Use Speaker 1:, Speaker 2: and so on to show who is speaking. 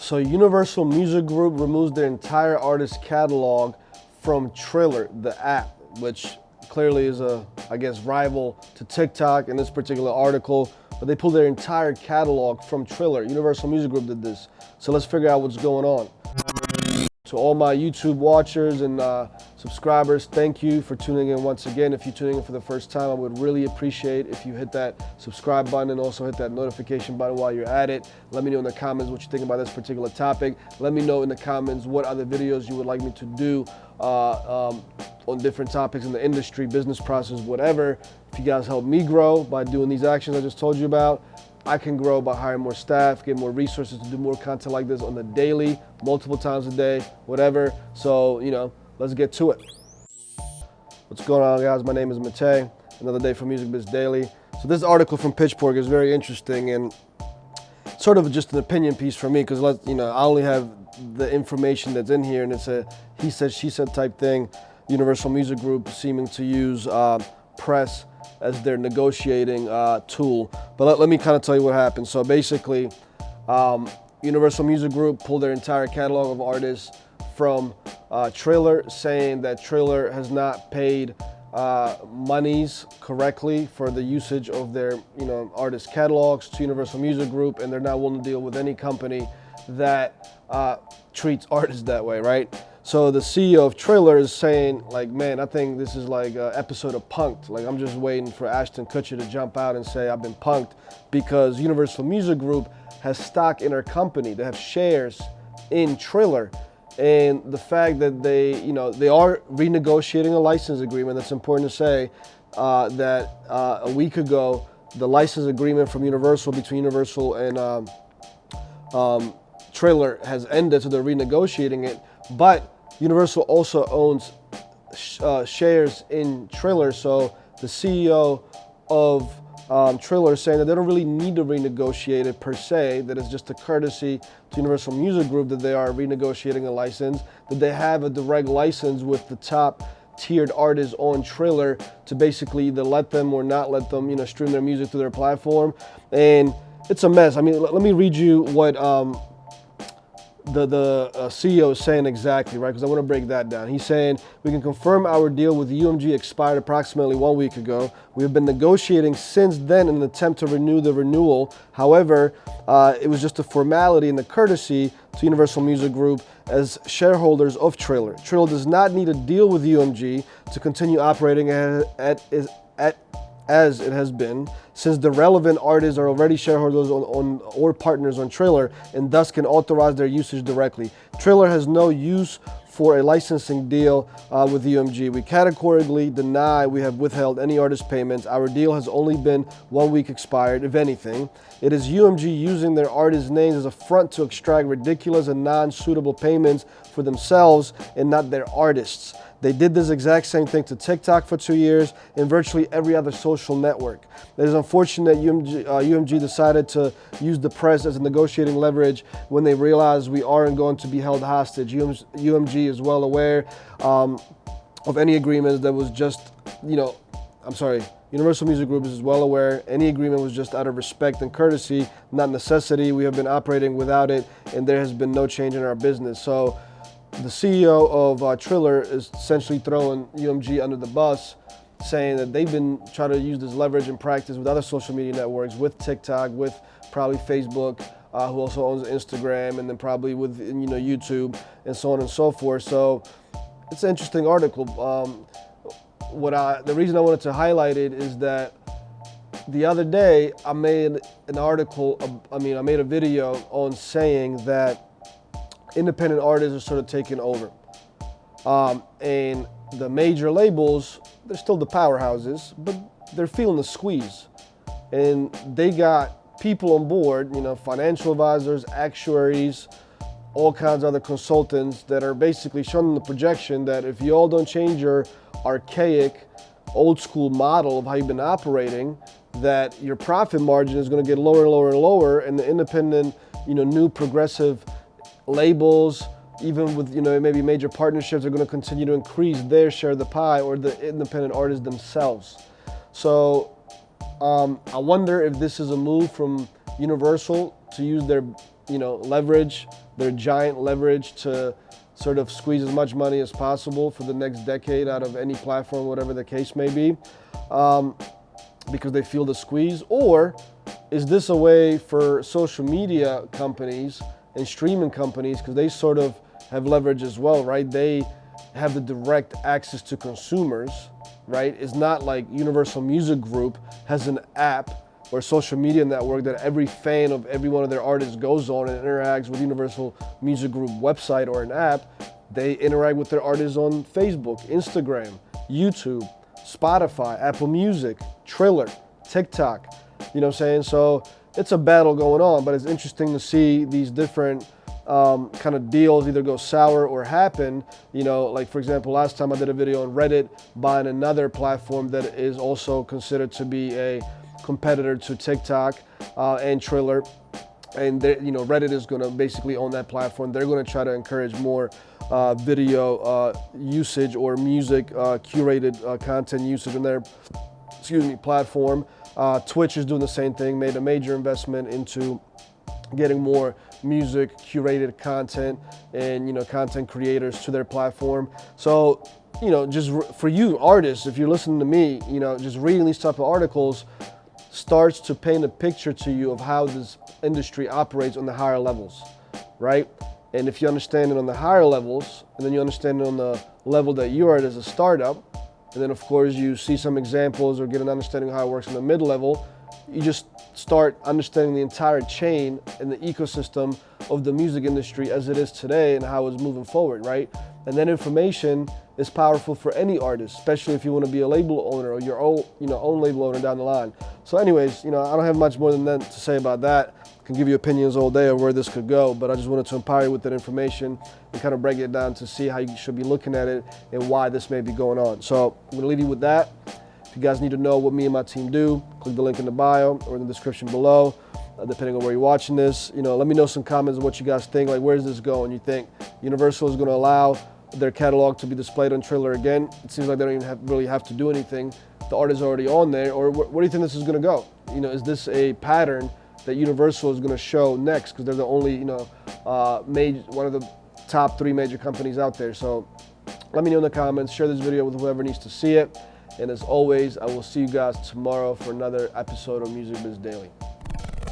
Speaker 1: So Universal Music Group removes their entire artist catalog from Triller, the app, which clearly is a, I guess, rival to TikTok in this particular article, but they pulled their entire catalog from Triller. Universal Music Group did this. So let's figure out what's going on. To all my YouTube watchers and subscribers, thank you for tuning in once again. If you're tuning in for the first time, I would really appreciate if you hit that subscribe button and also hit that notification button while you're at it. Let me know in the comments what you think about this particular topic. Let me know in the comments what other videos you would like me to do on different topics in the industry, business process, whatever. If you guys help me grow by doing these actions I just told you about, I can grow by hiring more staff, get more resources to do more content like this on the daily, multiple times a day, whatever. So, let's get to it. What's going on, guys? My name is Matej. Another day for Umg Vs Daily. So this article from Pitchfork is very interesting and sort of just an opinion piece for me because, I only have the information that's in here, and it's a he said, she said type thing. Universal Music Group seeming to use press as their negotiating tool. But let me kind of tell you what happened. So basically, Universal Music Group pulled their entire catalog of artists from Triller, saying that Triller has not paid monies correctly for the usage of their artist catalogs to Universal Music Group, and they're not willing to deal with any company that treats artists that way, right? So the CEO of Triller is saying, like, man, I think this is like an episode of Punk'd. Like, I'm just waiting for Ashton Kutcher to jump out and say I've been punked, because Universal Music Group has stock in their company. They have shares in Triller. And the fact that they are renegotiating a license agreement, that's important to say, that a week ago, the license agreement from Universal between Universal and Triller has ended, so they're renegotiating it. But Universal also owns shares in Triller, so the CEO of Triller is saying that they don't really need to renegotiate it per se, that it's just a courtesy to Universal Music Group that they are renegotiating a license, that they have a direct license with the top tiered artists on Triller to basically either let them or not let them, stream their music through their platform. And it's a mess. I mean, let me read you what the CEO is saying exactly, right? Because I want to break that down. He's saying, we can confirm our deal with UMG expired approximately 1 week ago. We have been negotiating since then in an attempt to renew the renewal. However, it was just a formality and a courtesy to Universal Music Group as shareholders of Triller. Triller does not need a deal with UMG to continue operating as it has been, since the relevant artists are already shareholders or partners on Triller, and thus can authorize their usage directly. Triller has no use for a licensing deal with UMG. We categorically deny we have withheld any artist payments. Our deal has only been 1 week expired, if anything. It is UMG using their artists' names as a front to extract ridiculous and non-suitable payments for themselves and not their artists. They did this exact same thing to TikTok for 2 years and virtually every other social network. It is unfortunate UMG decided to use the press as a negotiating leverage when they realized we aren't going to be held hostage. UMG is well aware of any agreements that was just, Universal Music Group is well aware any agreement was just out of respect and courtesy, not necessity. We have been operating without it, and there has been no change in our business. So the CEO of Triller is essentially throwing UMG under the bus, saying that they've been trying to use this leverage in practice with other social media networks, with TikTok, with probably Facebook, who also owns Instagram, and then probably with YouTube and so on and so forth. So it's an interesting article. The reason I wanted to highlight it is that the other day I made an article. I made a video on saying that independent artists are sort of taking over, and the major labels, they're still the powerhouses, but they're feeling the squeeze, and they got people on board, financial advisors, actuaries, all kinds of other consultants that are basically showing them the projection that if you all don't change your archaic, old school model of how you've been operating, that your profit margin is going to get lower and lower and lower, and the independent, new progressive labels, even with maybe major partnerships, are going to continue to increase their share of the pie, or the independent artists themselves. So I wonder if this is a move from Universal to use their leverage, their giant leverage to sort of squeeze as much money as possible for the next decade out of any platform, whatever the case may be, because they feel the squeeze? Or is this a way for social media companies and streaming companies, because they sort of have leverage as well, right? They have the direct access to consumers, right? It's not like Universal Music Group has an app or social media network that every fan of every one of their artists goes on and interacts with Universal Music Group website or an app. They interact with their artists on Facebook, Instagram, YouTube, Spotify, Apple Music, Triller, TikTok. You know what I'm saying? So it's a battle going on, but it's interesting to see these different kind of deals either go sour or happen. Like for example, last time I did a video on Reddit buying another platform that is also considered to be a competitor to TikTok and Triller. And Reddit is going to basically own that platform. They're going to try to encourage more video usage or music curated content usage on their platform. Twitch is doing the same thing, made a major investment into getting more music curated content and content creators to their platform. So just for you artists, if you're listening to me, just reading these type of articles starts to paint a picture to you of how this industry operates on the higher levels, right? And if you understand it on the higher levels, and then you understand it on the level that you are at as a startup, and then of course you see some examples or get an understanding of how it works in the mid-level, you just start understanding the entire chain and the ecosystem of the music industry as it is today and how it's moving forward, right? And that information is powerful for any artist, especially if you want to be a label owner or your own, own label owner down the line. So anyways, I don't have much more than that to say about that. I can give you opinions all day of where this could go, but I just wanted to empower you with that information and kind of break it down to see how you should be looking at it and why this may be going on. So I'm gonna leave you with that. If you guys need to know what me and my team do, click the link in the bio or in the description below, depending on where you're watching this. Let me know some comments of what you guys think. Like, where's this going? You think Universal is going to allow their catalog to be displayed on Triller again? It seems like they don't even really have to do anything. The art is already on there. Or where do you think this is going to go? Is this a pattern that Universal is going to show next? Because they're the only, one of the top 3 major companies out there. So let me know in the comments. Share this video with whoever needs to see it. And as always, I will see you guys tomorrow for another episode of Umg Vs Daily.